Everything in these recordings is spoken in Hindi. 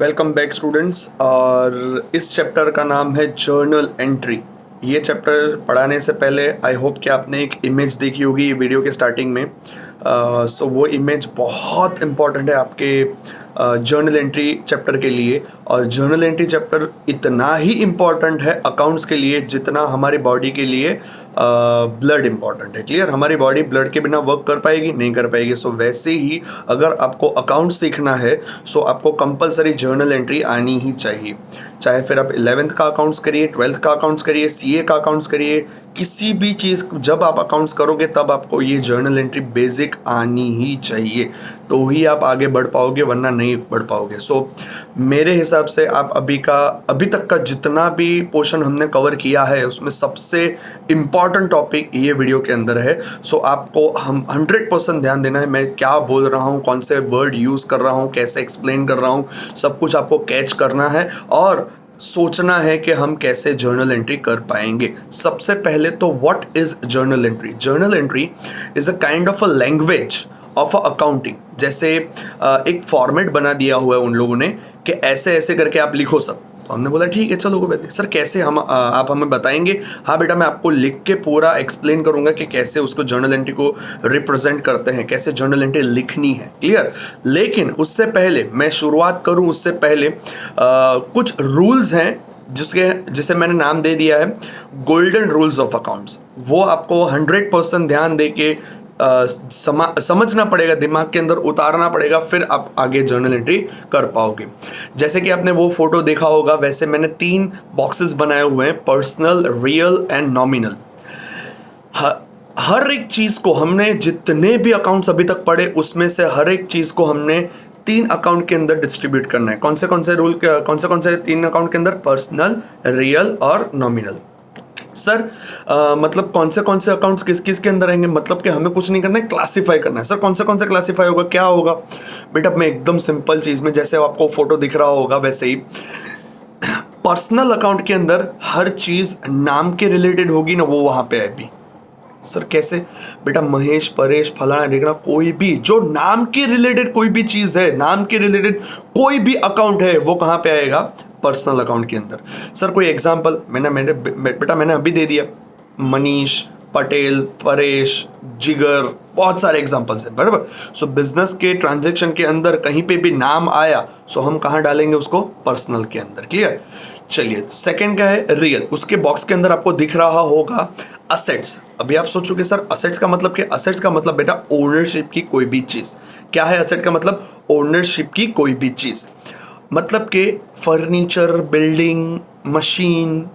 Welcome back students. और इस चैप्टर का नाम है जर्नल एंट्री। ये चैप्टर पढ़ाने से पहले आई होप कि आपने एक इमेज देखी होगी वीडियो के स्टार्टिंग में। सो वो इमेज बहुत इम्पॉर्टेंट है आपके जर्नल एंट्री चैप्टर के लिए। और जर्नल एंट्री चैप्टर इतना ही इम्पॉर्टेंट है अकाउंट्स के लिए जितना हमारी बॉडी के लिए ब्लड इम्पॉर्टेंट है। क्लियर? हमारी बॉडी ब्लड के बिना वर्क कर पाएगी? नहीं कर पाएगी। सो वैसे ही अगर आपको अकाउंट सीखना है सो आपको कंपलसरी जर्नल एंट्री आनी ही चाहिए। चाहे फिर आप 11th का अकाउंट्स करिए, 12th का अकाउंट्स करिए, सीए का अकाउंट्स करिए, किसी भी चीज़ जब आप अकाउंट्स करोगे तब आपको ये जर्नल एंट्री बेसिक आनी ही चाहिए, तो ही आप आगे बढ़ पाओगे, वरना नहीं बढ़ पाओगे। सो मेरे हिसाब से आप अभी तक का जितना भी पोर्शन हमने कवर किया है उसमें सबसे इम्पॉर्टेंट टॉपिक ये वीडियो के अंदर है। सो आपको हम 100% ध्यान देना है, मैं क्या बोल रहा हूँ, कौन से वर्ड यूज़ कर रहा हूँ, कैसे एक्सप्लेन कर रहा हूँ, सब कुछ आपको कैच करना है और सोचना है कि हम कैसे जर्नल एंट्री कर पाएंगे। सबसे पहले तो what is journal entry? Journal entry is a kind of a language of a accounting. जैसे एक फॉर्मेट बना दिया हुआ है उन लोगों ने कि ऐसे ऐसे करके आप लिखो सब। तो हमने बोला ठीक है चलो बेटे, सर कैसे आप हमें बताएंगे? हाँ बेटा, मैं आपको लिख के पूरा एक्सप्लेन करूंगा कि कैसे उसको जर्नल एंट्री को रिप्रेजेंट करते हैं, कैसे जर्नल एंट्री लिखनी है। क्लियर? लेकिन उससे पहले मैं शुरुआत करूं उससे पहले कुछ रूल्स हैं जिसे मैंने नाम दे दिया है गोल्डन रूल्स ऑफ अकाउंट्स। वो आपको 100% ध्यान दे के समझना पड़ेगा, दिमाग के अंदर उतारना पड़ेगा, फिर आप आगे जर्नल एंट्री कर पाओगे। जैसे कि आपने वो फोटो देखा होगा, वैसे मैंने 3 बॉक्सेस बनाए हुए हैं, पर्सनल, रियल एंड नॉमिनल। हर एक चीज को हमने, जितने भी अकाउंट्स अभी तक पढ़े उसमें से हर एक चीज को हमने 3 अकाउंट के अंदर डिस्ट्रीब्यूट करना है। कौन से 3 अकाउंट के अंदर? पर्सनल, रियल और नॉमिनल। सर मतलब कौन से अकाउंट्स किस किस के अंदर आएंगे? मतलब कि हमें कुछ नहीं करना है, क्लासिफाई करना है। सर कौन से क्लासिफाई होगा, क्या होगा? बेटा मैं एकदम सिंपल चीज में, जैसे आपको फोटो दिख रहा होगा वैसे ही पर्सनल अकाउंट के अंदर हर चीज नाम के रिलेटेड होगी ना, वो वहां पे आएगी। सर कैसे? बेटा महेश, परेश, फलाना ढिकना, कोई भी जो नाम के रिलेटेड कोई भी चीज है, नाम के रिलेटेड कोई भी अकाउंट है, वो कहां पे आएगा? पर्सनल अकाउंट के अंदर। सर कोई एग्जांपल? मैंने अभी दे दिया, मनीष, पटेल, परेश, जिगर, बहुत सारे एग्जांपल्स हैं, बराबर। सो बिजनेस के ट्रांजैक्शन के अंदर कहीं पे भी नाम आया सो हम कहां डालेंगे उसको? पर्सनल के अंदर। क्लियर? चलिए सेकंड क्या है? रियल। उसके बॉक्स के अंदर आपको दिख रहा होगा असेट्स। अभी आप सोचोगे सर असेट्स का मतलब क्या? असेट्स का मतलब बेटा ओनरशिप की कोई भी चीज। क्या है असेट का मतलब? ओनरशिप की कोई भी चीज। मतलब कि फर्नीचर, बिल्डिंग, मशीन,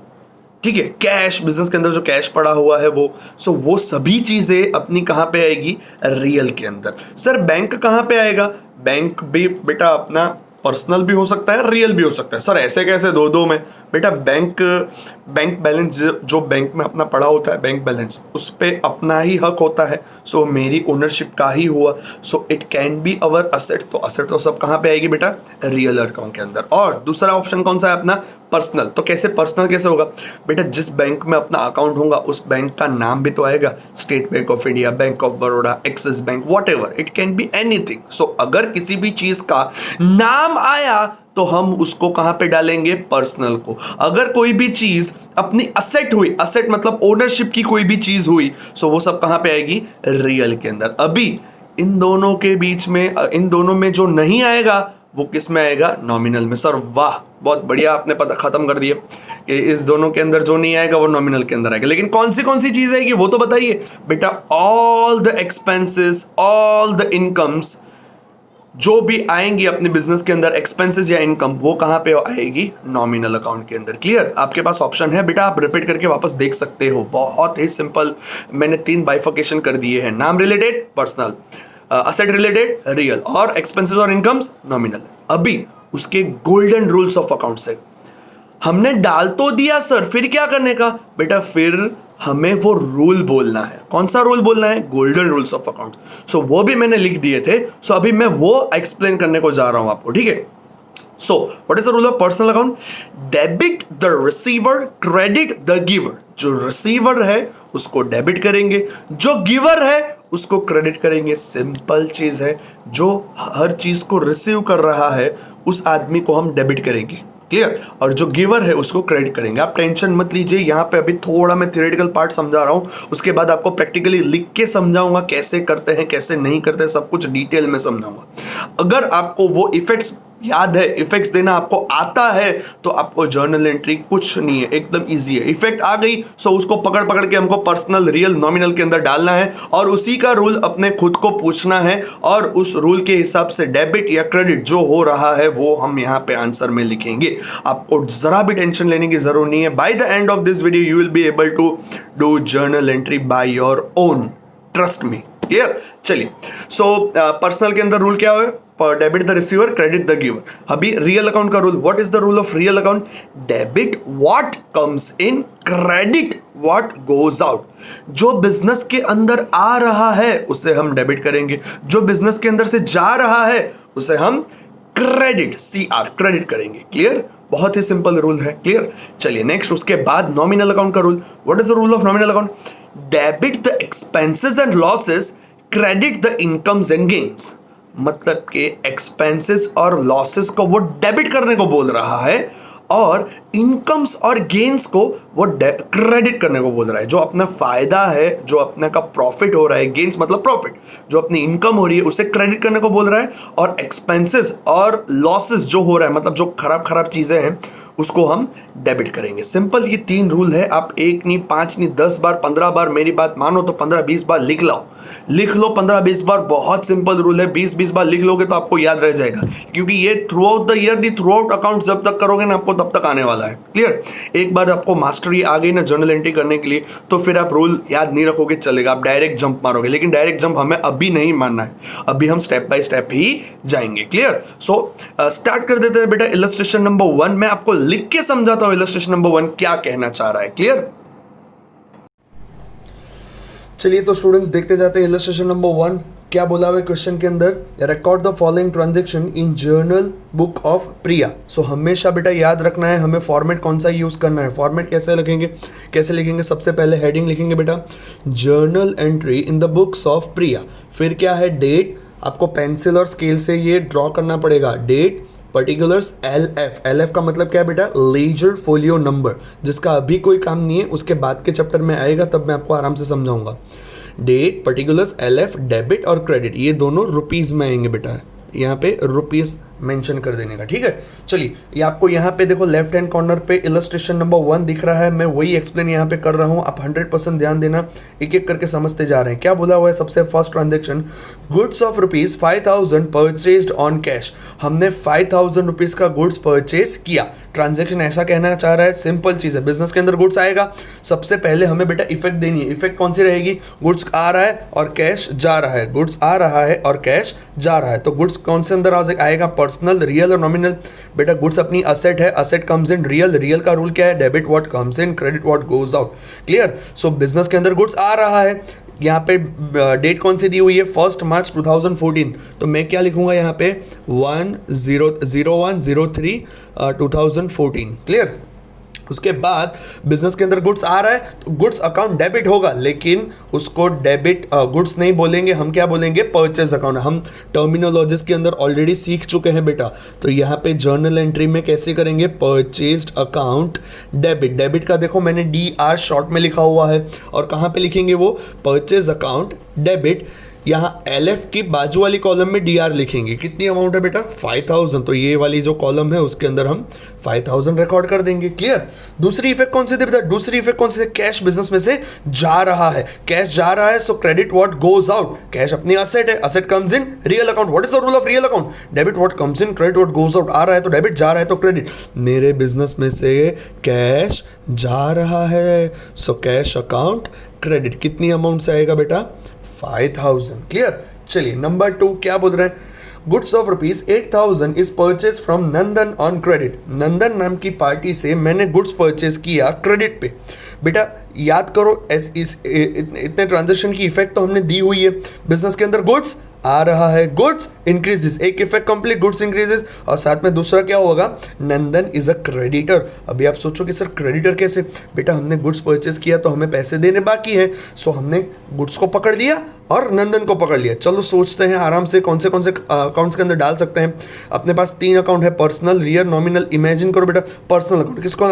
ठीक है, कैश, बिजनेस के अंदर जो कैश पड़ा हुआ है वो सभी चीजें अपनी कहां पे आएगी? रियल के अंदर। सर बैंक कहां पे आएगा? बैंक भी बेटा अपना पर्सनल भी हो सकता है, रियल भी हो सकता है। सर ऐसे कैसे दो में? बेटा बैंक बैलेंस जो बैंक में अपना पड़ा होता है, बैंक बैलेंस, उस पर अपना ही हक होता है। सो मेरी ओनरशिप का ही हुआ, so it can be our asset. तो असेट तो सब कहाँ पे आएगी बेटा? रियल अकाउंट के अंदर। और दूसरा ऑप्शन कौन सा है अपना? पर्सनल। तो कैसे पर्सनल कैसे होगा? बेटा जिस बैंक में अपना अकाउंट होगा उस बैंक का नाम भी तो आएगा, State Bank of India, bank of Baroda, Axis bank, whatever, it can be anything. So अगर किसी भी चीज का नाम आया तो हम उसको कहां पे डालेंगे? पर्सनल को। अगर कोई भी चीज अपनी असेट हुई, असेट मतलब ओनरशिप की कोई भी चीज हुई, सो वो सब कहां पे आएगी? रियल के अंदर। अभी इन दोनों के बीच में, इन दोनों में जो नहीं आएगा वो किस में आएगा? नॉमिनल में। सर वाह, बहुत बढ़िया, आपने पता खत्म कर दिया कि इस दोनों के अंदर जो नहीं आएगा वो नॉमिनल के अंदर आएगा। लेकिन कौन सी चीज आएगी वो तो बताइए बेटा। All the expenses, all the incomes जो भी आएंगी अपने बिजनेस के अंदर, एक्सपेंसेस या इनकम, वो कहां पे आएगी? नॉमिनल अकाउंट के अंदर। क्लियर? आपके पास ऑप्शन है बेटा, आप रिपीट करके वापस देख सकते हो, बहुत ही सिंपल। मैंने 3 बाइफर्केशन कर दिए हैं, नाम related personal, asset related real, और एक्सपेंसेस और इनकम्स नॉमिनल। अभी उसके गोल्डन रूल्स ऑफ अकाउंट्स है। हमने डाल तो दिया सर, फिर क्या करने का? बेटा फिर हमें वो रूल बोलना है। कौन सा रूल बोलना है? Golden rules of account. So वो भी मैंने लिख दिए थे, सो अभी मैं वो एक्सप्लेन करने को जा रहा हूं आपको, ठीक है। So what is the rule of personal account? Debit the receiver, credit the giver. जो रिसीवर है उसको डेबिट करेंगे, जो गिवर है उसको क्रेडिट करेंगे। सिंपल चीज़ है, जो हर चीज़ को रिसीव कर रहा है उस आदमी को हम डेबिट करेंगे, क्लियर। और जो गिवर है उसको क्रेडिट करेंगे। आप टेंशन मत लीजिए, यहाँ पे अभी थोड़ा मैं थियोरेटिकल पार्ट समझा रहा हूँ, उसके बाद आपको प्रैक्टिकली लिख के समझाऊंगा कैसे करते हैं कैसे नहीं करते, सब कुछ डिटेल में समझाऊंगा। अगर आपको वो इफेक्ट्स याद है, इफेक्ट्स देना आपको आता है, तो आपको जर्नल एंट्री कुछ नहीं है, एकदम इजी है। इफेक्ट आ गई सो उसको पकड़ पकड़ के हमको पर्सनल, रियल, नॉमिनल के अंदर डालना है और उसी का रूल अपने खुद को पूछना है और उस रूल के हिसाब से डेबिट या क्रेडिट जो हो रहा है वो हम यहाँ पे आंसर में लिखेंगे। आपको जरा भी टेंशन लेने की जरूरत नहीं है। By the end of this video you will be able to do journal entry by your own, trust me, clear. चलिए, सो पर्सनल के अंदर रूल क्या है? Debit the receiver, credit the giver. अभी रियल अकाउंट का rule, what is the rule of real account? Debit what comes in, credit what goes out. जो बिजनेस के अंदर आ रहा है उसे हम डेबिट करेंगे, जो बिजनेस के अंदर से जा रहा है उसे हम क्रेडिट, CR, क्रेडिट करेंगे, क्लियर। बहुत ही सिंपल रूल है, क्लियर। चलिए नेक्स्ट, उसके बाद नॉमिनल अकाउंट का rule. What is the rule of nominal account? Debit the expenses and losses, credit the incomes and gains. मतलब कि एक्सपेंसेस और लॉसेस को वो डेबिट करने को बोल रहा है और इनकम्स और गेन्स को वो क्रेडिट करने को बोल रहा है। जो अपना फायदा है, जो अपने का प्रॉफिट हो रहा है, गेन्स मतलब प्रॉफिट, जो अपनी इनकम हो रही है उसे क्रेडिट करने को बोल रहा है, और एक्सपेंसेस और लॉसेस जो हो रहा है मतलब जो खराब खराब चीजें हैं उसको हम डेबिट करेंगे। सिंपल ये 3 रूल है। आप 1 नहीं, 5 नहीं, 10 बार, 15 बार, मेरी बात मानो तो 15-20 बार लिख लो, 15-20 बार। बहुत सिंपल रूल है, 20-20 बार लिख लोगे तो आपको याद रह जाएगा, क्योंकि ये थ्रू आउट द ईयर नहीं, थ्रू आउट अकाउंट जब तक करोगे ना आपको तब तक आने वाला है, क्लियर। एक बार आपको मास्टरी आ गई ना जर्नल एंट्री करने के लिए, तो फिर आप रूल याद नहीं रखोगे चलेगा, आप डायरेक्ट जंप मारोगे। लेकिन डायरेक्ट जंप हमें अभी नहीं मानना है, अभी हम स्टेप बाय स्टेप ही जाएंगे, क्लियर। सो स्टार्ट कर देते हैं बेटा। इलस्ट्रेशन नंबर 1 मैं आपको लिख के समझाता हूं, इलस्ट्रेशन नंबर 1 क्या कहना चाह रहा है, क्लियर। चलिए तो स्टूडेंट्स देखते जाते हैं इलस्ट्रेशन नंबर 1 क्या बोला हुआ है क्वेश्चन के अंदर। Record the following transaction in journal book of Priya. So हमेशा बेटा याद रखना है हमें फॉर्मेट कौन सा यूज करना है। फॉर्मेट कैसे लिखेंगे? सबसे पहले हेडिंग लिखेंगे बेटा, journal entry in the books of Priya. फिर क्या है? डेट। आपको पेंसिल और स्केल से ये ड्रॉ करना पड़ेगा। डेट, पर्टिकुलर्स, LF का मतलब क्या है बेटा? लेजर फोलियो नंबर, जिसका अभी कोई काम नहीं है, उसके बाद के चैप्टर में आएगा तब मैं आपको आराम से समझाऊंगा। डेट, पर्टिकुलर्स, LF, डेबिट और क्रेडिट, ये दोनों रुपीज में आएंगे बेटा, यहाँ पे रुपीज मेंशन कर देने का, ठीक है। चलिए ये आपको यहाँ पे देखो लेफ्ट हैंड कॉर्नर पे इलस्ट्रेशन नंबर 1 दिख रहा है, मैं वही एक्सप्लेन यहाँ पे कर रहा हूँ। आप 100% ध्यान देना, एक एक करके समझते जा रहे हैं। क्या बोला हुआ है? सबसे first transaction, goods of rupees 5000 purchased on cash. हमने 5000 रुपीज का गुड्स परचेज किया। ट्रांजेक्शन ऐसा कहना चाह रहा है, सिंपल चीज है, बिजनेस के अंदर गुड्स आएगा, सबसे पहले हमें बेटा इफेक्ट देनी है। इफेक्ट कौन सी रहेगी? गुड्स आ रहा है और कैश जा रहा है, गुड्स आ रहा है और कैश जा रहा है। तो गुड्स कौन से अंदर आएगा? पर्सनल, रियल और नॉमिनल। बेटा गुड्स अपनी असेट है, asset comes in real, real का रूल क्या है? Debit what comes in, credit what goes out, clear. So business के अंदर गुड्स आ रहा है, यहाँ पे डेट कौन सी दी हुई है? 1 मार्च 2014। तो मैं क्या लिखूंगा यहाँ पे? 1/01/03/2014, क्लियर। उसके बाद बिजनेस के अंदर गुड्स आ रहा है तो गुड्स अकाउंट डेबिट होगा, लेकिन उसको डेबिट गुड्स नहीं बोलेंगे, हम क्या बोलेंगे? Purchase account. हम टर्मिनोलॉजीज के अंदर ऑलरेडी सीख चुके हैं बेटा, तो यहाँ पे जर्नल एंट्री में कैसे करेंगे? Purchased account debit. डेबिट का देखो मैंने DR शॉर्ट में लिखा हुआ है, और कहाँ पे लिखेंगे वो? Purchase account debit. यहाँ LF की बाजू वाली कॉलम में DR लिखेंगे। कितनी अमाउंट है बेटा? 5000। तो ये वाली जो कॉलम है उसके अंदर हम 5000 रिकॉर्ड कर देंगे, क्लियर। दूसरी इफेक्ट कौन सी थी बेटा? दूसरी इफेक्ट कौन सी? कैश बिजनेस में से जा रहा है, कैश जा रहा है, so credit what goes out. Cash अपनी असेट है, asset comes in real account. What is the rule of real account? Debit what comes in, credit what goes out. आ रहा है तो डेबिट, जा रहा है तो क्रेडिट। मेरे बिजनेस में से कैश जा रहा है, सो कैश अकाउंट क्रेडिट। कितनी अमाउंट से आएगा बेटा? 5000, क्लियर। चलिए नंबर 2 क्या बोल रहे हैं? Goods of rupees 8000 is purchase from Nandan on credit. Nandan नाम की पार्टी से मैंने गुड्स परचेज किया क्रेडिट पे। बेटा याद करो, इतने ट्रांजेक्शन की इफेक्ट तो हमने दी हुई है। बिजनेस के अंदर गुड्स आ रहा है, गुड्स इंक्रीजेस, एक इफेक्ट कंप्लीट, गुड्स इंक्रीजेस, और साथ में दूसरा क्या होगा? नंदन इज अ क्रेडिटर। अभी आप सोचो कि सर क्रेडिटर कैसे? बेटा हमने गुड्स परचेज किया तो हमें पैसे देने बाकी है, सो हमने गुड्स को पकड़ लिया और नंदन को पकड़ लिया। चलो सोचते हैं आराम से कौन से अकाउंट्स के अंदर डाल सकते हैं। अपने पास 3 अकाउंट है, पर्सनल, रियल, नॉमिनल। इमेजिन करो बेटा, पर्सनल अकाउंट किसको,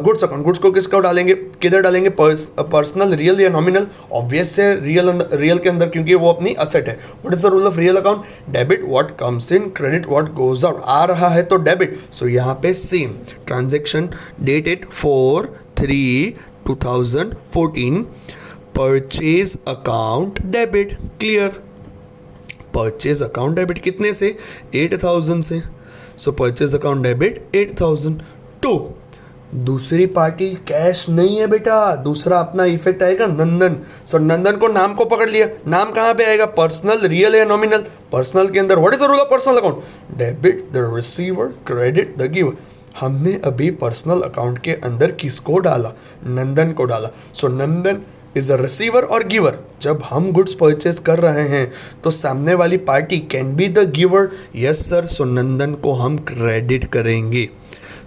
गुड्स अकाउंट, गुड्स को किसको डालेंगे, किधर डालेंगे, पर्सनल, रियल या नॉमिनल? ऑब्वियस है रियल के अंदर, क्योंकि वो अपनी असेट है। What is the rule of real account? Debit what comes in, credit what goes out. आ रहा है तो डेबिट, सो यहाँ पे same transaction dated 4/3/2014, purchase account debit. Clear, purchase account debit कितने से, 8000 से। So purchase account debit 8000 to दूसरी पार्टी कैश नहीं है बेटा, दूसरा अपना इफेक्ट आएगा नंदन। सो नंदन को नाम को पकड़ लिया। नाम कहाँ पे आएगा, पर्सनल, रियल या नॉमिनल? पर्सनल के अंदर what is the rule of personal account? Debit the receiver, credit the giver. हमने अभी पर्सनल अकाउंट के अंदर किसको डाला, नंदन को डाला। सो नंदन इज अ रिसीवर और गिवर। जब हम गुड्स परचेज कर रहे हैं तो सामने वाली party can be the giver. Yes sir, so Nandan को हम क्रेडिट करेंगे।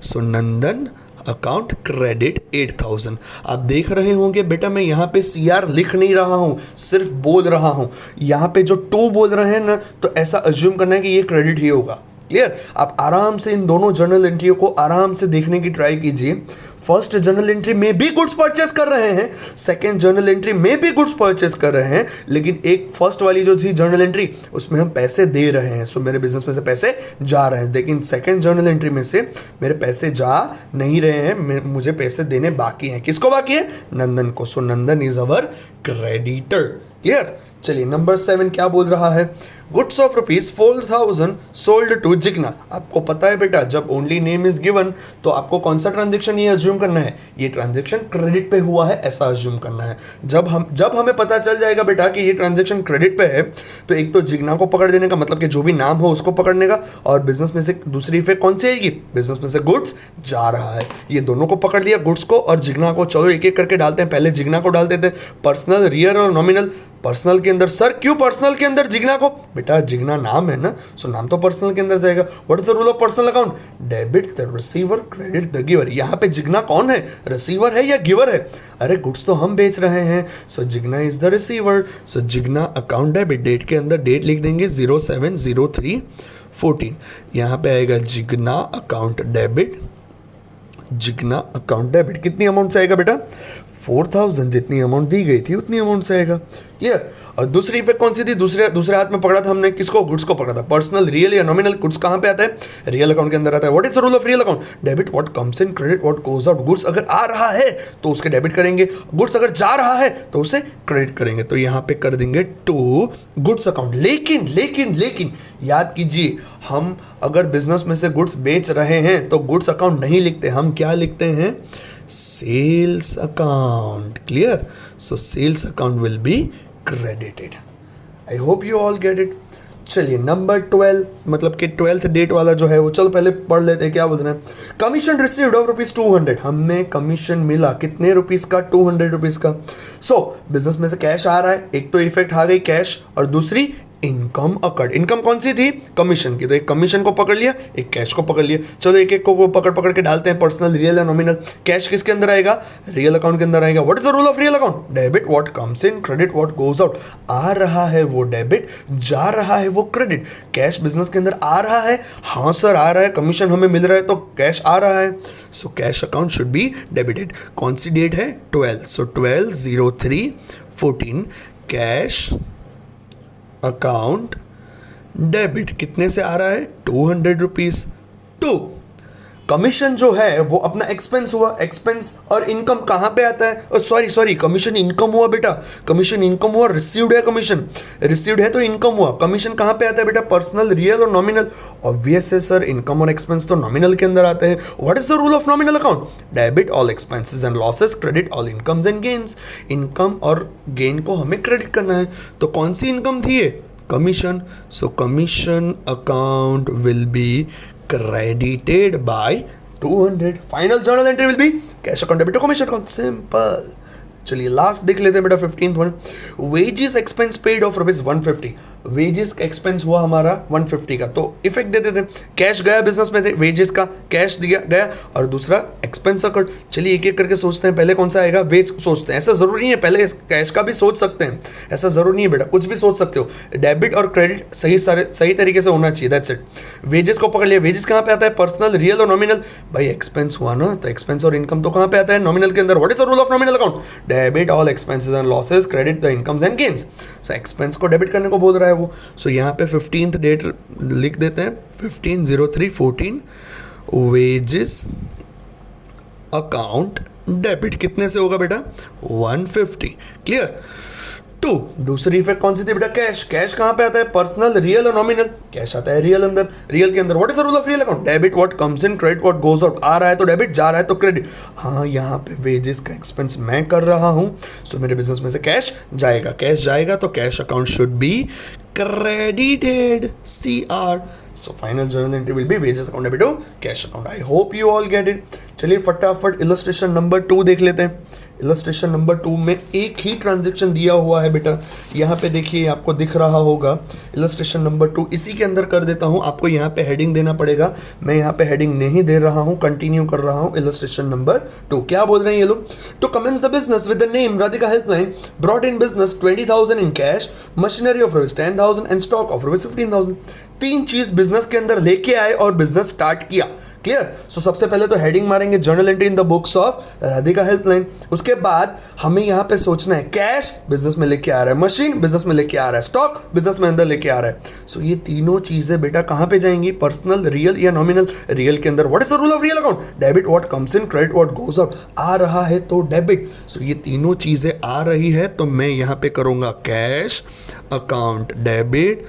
So Nandan account credit 8000। आप देख रहे होंगे बेटा, मैं यहाँ पे CR लिख नहीं रहा हूँ, सिर्फ बोल रहा हूँ। यहाँ पे जो टू बोल रहे हैं ना, तो ऐसा अज्यूम करना है कि ये क्रेडिट ही होगा। क्लियर? आप आराम से इन दोनों जर्नल एंट्रियों को आराम से देखने की ट्राई कीजिए। फर्स्ट जर्नल एंट्री में भी गुड्स परचेस कर रहे हैं, सेकंड जर्नल एंट्री में भी गुड्स परचेस कर रहे हैं, लेकिन एक फर्स्ट वाली जो थी जर्नल एंट्री, उसमें हम पैसे दे रहे हैं, सो मेरे बिजनेस में से पैसे जा रहे हैं। लेकिन सेकंड जर्नल एंट्री में से मेरे पैसे जा नहीं रहे हैं, मुझे पैसे देने बाकी हैं। किसको बाकी है? नंदन को। सो Nandan is our creditor. Clear? चलिए नंबर 7 क्या बोल रहा है, goods of ₹4,000 sold to Jigna. आपको पता है बेटा, जब ओनली नेम इज गिवन तो आपको कौन सा ट्रांजेक्शन ये अज्यूम करना है, ये ट्रांजेक्शन क्रेडिट पे हुआ है ऐसा अज्यूम करना है। जब हमें पता चल जाएगा बेटा कि ये ट्रांजेक्शन क्रेडिट पे है, तो एक तो जिग्ना को पकड़ देने का मतलब कि जो भी नाम हो उसको पकड़ने का, और बिजनेस में से दूसरी इफेक्ट कौन सी आएगी, बिजनेस में से गुड्स जा रहा है, ये दोनों को पकड़ लिया, गुड्स को और जिग्ना को। चलो एक एक करके डालते हैं। पहले जिग्ना को डाल देते हैं, पर्सनल, रियल और नॉमिनल। पर्सनल के अंदर, सर क्यों पर्सनल के अंदर जिग्ना को? बेटा जिग्ना नाम है ना, सो नाम तो पर्सनल के अंदर जाएगा। What is the rule of personal account? Debit the receiver, credit the giver. यहाँ पे जिग्ना कौन है, रिसीवर है या गिवर है? अरे गुड्स तो हम बेच रहे हैं, so Jigna is the receiver. So Jigna account debit, date के अंदर डेट लिख देंगे 07/03/14। यहाँ पे आएगा Jigna account debit, Jigna account debit. कितनी अमाउंट से आएगा बेटा? 4000। जितनी अमाउंट दी गई थी उतनी अमाउंट से आएगा। क्लियर? और दूसरी इफेक्ट कौन सी थी, दूसरे हाथ में पकड़ा था हमने, किसको? गुड्स को पकड़ा था। पर्सनल, रियल या नॉमिनल? गुड्स कहाँ पे आता है, रियल अकाउंट के अंदर आता है। What is the rule of real account? Debit what comes in, credit what goes out. Goods अगर आ रहा है तो उसके डेबिट करेंगे, गुड्स अगर जा रहा है तो उसे क्रेडिट करेंगे। तो यहाँ पे कर देंगे टू गुड्स अकाउंट। लेकिन याद कीजिए, हम अगर बिजनेस में से गुड्स बेच रहे हैं तो गुड्स अकाउंट नहीं लिखते, हम क्या लिखते हैं, sales account. Clear? So sales account will be credited. I hope you all get it. चलिए नंबर 12, मतलब कि 12th डेट वाला जो है वो, चलो पहले पढ़ लेते हैं क्या बोल रहे हैं। Commission received of ₹200। हमें कमीशन मिला कितने रुपीस का, 200 रुपीस का। सो बिजनेस में से कैश आ रहा है, एक तो इफेक्ट आ गई कैश, और दूसरी इनकम अकर्ड। इनकम कौन सी थी, कमीशन की, तो एक कमीशन को पकड़ लिया, एक कैश को पकड़ लिया। चलो एक एक को पकड़ के डालते हैं, पर्सनल, रियल या नॉमिनल। कैश किसके अंदर आएगा, रियल अकाउंट के अंदर आएगा। What is the rule of real account? Debit what comes in, credit what goes out. आ रहा है वो डेबिट, जा रहा है वो क्रेडिट। कैश बिजनेस के अंदर आ रहा है, हाँ सर आ रहा है, कमीशन हमें मिल रहा है तो कैश आ रहा है, so cash account should be debited. कौन सी डेट है, 12, सो 12/03/14 कैश अकाउंट डेबिट। कितने से आ रहा है, 200 रुपीज। टू कमीशन जो है वो अपना एक्सपेंस हुआ, एक्सपेंस और इनकम कहाँ पे आता है, सॉरी कमीशन इनकम हुआ बेटा, कमीशन इनकम हुआ, रिसीव्ड है कमीशन, रिसीव्ड है तो इनकम हुआ। कमीशन कहाँ पे आता है बेटा, पर्सनल, रियल और नॉमिनल? ऑब्वियस है सर, इनकम और एक्सपेंस तो नॉमिनल के अंदर आते हैं। What is the rule of nominal account? Debit all expenses and losses, credit all incomes and gains. Income और गेन को हमें क्रेडिट करना है, तो कौन सी इनकम थी ये, commission. So commission account will be credited by 200. Final journal entry will be cash account debit to commission account. Simple. चलिए लास्ट देख लेते हैं बेटा, 15th one. Wages expense paid of ₹150। Wages का एक्सपेंस हुआ हमारा 150 का, तो इफेक्ट दे देते हैं, कैश गया बिजनेस में थे, वेजेस का कैश दिया गया, और दूसरा एक्सपेंस अकाउंट। चलिए एक एक करके सोचते हैं, पहले कौन सा आएगा, वेज सोचते हैं। ऐसा जरूरी नहीं है, पहले कैश का भी सोच सकते हैं, ऐसा जरूरी नहीं है बेटा, कुछ भी सोच सकते हो। डेबिट और क्रेडिट सही तरीके से होना चाहिए, दैट्स इट। वेजेस को पकड़ लिया, वेजेस कहाँ पे आता है, पर्सनल, रियल और नॉमिनल। भाई एक्सपेंस हुआ ना, तो एक्सपेंस और इनकम तो कहाँ पे आता है, नॉमिनल के अंदर। What is the rule of nominal account, debit all expenses and losses, credit the incomes and gains. So expense को डेबिट करने को बोल रहा है वो, सो यहाँ पे 15th डेट लिख देते हैं, 15/03/14 वेजेस अकाउंट डेबिट कितने से होगा बेटा, 150। क्लियर। टू, दूसरी इफेक्ट कौन सी थी बेटा, कैश। कैश कहाँ पे आता है, पर्सनल, रियल और नॉमिनल। कैश आता है रियल अंदर, रियल के अंदर। What is the rule of real account, debit what comes in, credit what goes out. आ रहा है तो डेबिट, जा रहा है तो क्रेडिट। हाँ, यहाँ पे वेजेस का एक्सपेंस मैं कर रहा हूँ, सो मेरे बिजनेस में से कैश जाएगा, कैश जाएगा तो cash account should be credited, CR. So final journal entry will be wages account debit to cash account. I hope you all get it. चलिए फटाफट इलस्ट्रेशन नंबर 2 देख लेते हैं। इलस्ट्रेशन नंबर 2 में एक ही ट्रांजेक्शन दिया हुआ है बेटा, यहाँ पे देखिए आपको दिख रहा होगा इलस्ट्रेशन नंबर 2। इसी के अंदर कर देता हूँ, आपको यहाँ पे हेडिंग देना पड़ेगा, मैं यहाँ पे हेडिंग नहीं दे रहा हूँ, कंटिन्यू कर रहा हूँ। इलस्ट्रेशन नंबर 2 क्या बोल रहे हैं ये लोग, तो commence the business with the name Radhika helpline, brought in business 20,000 in cash, machinery of rupees 10,000 and stock of rupees 15,000। तीन चीज बिजनेस के अंदर लेके आए और बिजनेस स्टार्ट किया। क्लियर। सो सबसे पहले तो हेडिंग मारेंगे journal entry in the books of Radhika helpline. उसके बाद हमें यहाँ पे सोचना है कैश बिजनेस में लेके आ रहा है, मशीन बिजनेस में लेके आ रहा है, स्टॉक बिजनेस में अंदर लेके आ रहा है। सो ये तीनों चीजें बेटा कहाँ पे जाएंगी, पर्सनल, रियल या नॉमिनल। रियल के अंदर what is the rule of real account, debit what comes in, credit what goes out. आ रहा है तो डेबिट। सो ये तीनों चीजें आ रही है तो मैं यहाँ पे करूंगा cash account debit,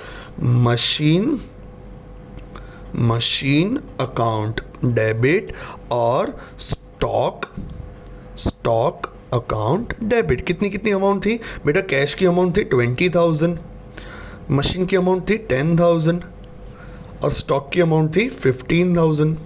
machine account debit और स्टॉक अकाउंट डेबिट। कितनी कितनी अमाउंट थी बेटा, कैश की अमाउंट थी 20,000, मशीन की अमाउंट थी 10,000 और स्टॉक की अमाउंट थी 15,000।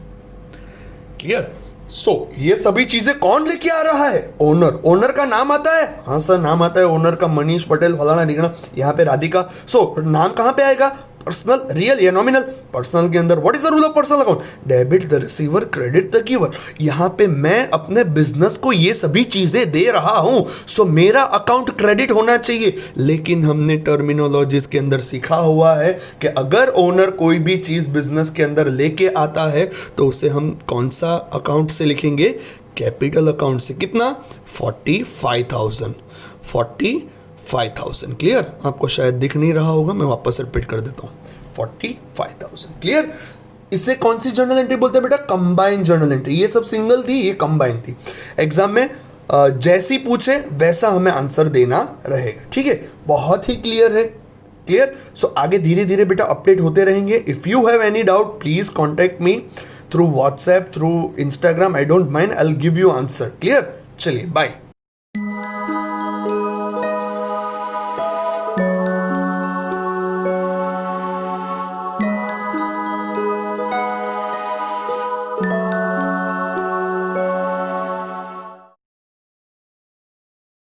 क्लियर। सो ये सभी चीजें कौन लेके आ रहा है, ओनर। ओनर का नाम आता है, हाँ सर नाम आता है ओनर का, मनीष पटेल फलाना ढिकना, यहाँ पे राधिका। सो नाम कहाँ पे आएगा, पर्सनल, रियल या नॉमिनल। पर्सनल के अंदर what is the rule of personal account, debit the receiver, credit the giver. यहां पे मैं अपने बिजनेस को ये सभी चीजें दे रहा हूं, सो मेरा अकाउंट क्रेडिट होना चाहिए। लेकिन हमने टर्मिनोलॉजीज के अंदर सीखा हुआ है कि अगर ओनर कोई भी चीज बिजनेस के अंदर लेके आता है तो उसे हम कौन सा अकाउंट से लिखेंगे, कैपिटल अकाउंट से। कितना, 45,000। क्लियर। आपको शायद दिख नहीं रहा होगा, मैं वापस रिपीट कर देता हूँ, 45,000। क्लियर। इसे कौन सी जर्नल एंट्री बोलते हैं बेटा, कंबाइंड जर्नल एंट्री। ये सब सिंगल थी, ये कंबाइंड थी। एग्जाम में जैसी पूछे वैसा हमें आंसर देना रहेगा, ठीक है। बहुत ही क्लियर है। क्लियर। सो आगे धीरे धीरे बेटा अपडेट होते रहेंगे। If you have any doubt please contact me through WhatsApp, through Instagram, I don't mind, I will give you answer. Clear. चलिए बाय।